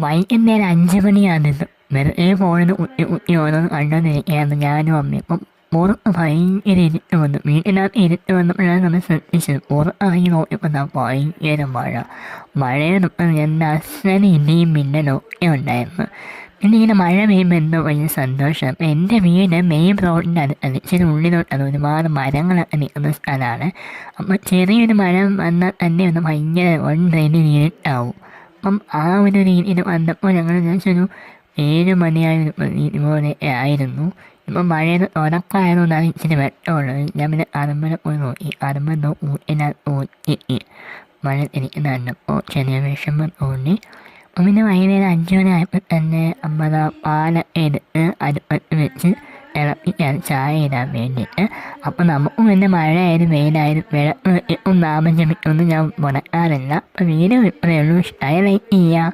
വൈകുന്നേരം 5 മണിയാണെന്ന് വെറുതെ ഫോണിൽ കുത്തി കുത്തി ഓരോന്ന് കണ്ടുകൊണ്ടിരിക്കുകയായിരുന്നു ഞാനും അമ്മയും. അപ്പം പുറത്ത് ഭയങ്കര ഇരുട്ട് വന്നു. വീട്ടിനകത്ത് ഇരുട്ട് വന്നപ്പോഴാണ് നമ്മൾ ശ്രദ്ധിച്ചത്. പുറത്തിറങ്ങി നോക്കിയപ്പോൾ ഭയങ്കര മഴയോടൊപ്പം എൻ്റെ അസല് ഇടിയും മിന്നലും ഒക്കെ ഉണ്ടായിരുന്നു. പിന്നെ ഇങ്ങനെ മഴ പെയ്യുമ്പോൾ എന്തോ വലിയ സന്തോഷം. അപ്പം എൻ്റെ വീട് മെയിൻ റോഡിൻ്റെ അടുത്താണ്, ഇച്ചിരി ഉള്ളിലോട്ടാണ്, ഒരുപാട് മരങ്ങളൊക്കെ നിൽക്കുന്ന സ്ഥലമാണ്. അപ്പം ചെറിയൊരു മരം വന്നാൽ തന്നെ ഒന്ന് ഭയങ്കര ഒന്നരയിൽ ഇരുട്ടാവും. അപ്പം ആ ഒരു രീതിയിൽ വന്നപ്പോൾ ഞങ്ങൾ വിചാരിച്ചൊരു 7 മണിയായിരുന്നു ഇതുപോലെ ആയിരുന്നു. ഇപ്പം മഴയുടെ തുടക്കമായതുകൊണ്ടാണ് ഇച്ചിരി വെട്ടമുള്ളത്. ഞാൻ പിന്നെ അറമ്പല പോയി നോക്കി. അറമ്പെന്തോ ഊട്ടിനകത്ത് ഊറ്റി മഴ തിരിക്കുന്ന കണ്ടപ്പോൾ ചെറിയ വിഷമം തോന്നി. അപ്പം പിന്നെ വൈകുന്നേരം 5 മണി ആയപ്പോൾ തന്നെ അമ്മ പാലൊക്കെ എടുത്ത് അടുപ്പത്ത് വെച്ച് തിളപ്പിക്കാണ് ചായ ഇടാൻ വേണ്ടിയിട്ട്. അപ്പം നമുക്കും പിന്നെ മഴയായാലും വെയിലായാലും വിളക്ക് വെട്ടിയൊന്നും നാമം ജപിക്കൊന്നും ഞാൻ മുടക്കാറില്ല. അപ്പം വീഡിയോ ഇത്രയേ ഉള്ളൂ. ഇഷ്ടമായ ലൈക്ക് ചെയ്യുക.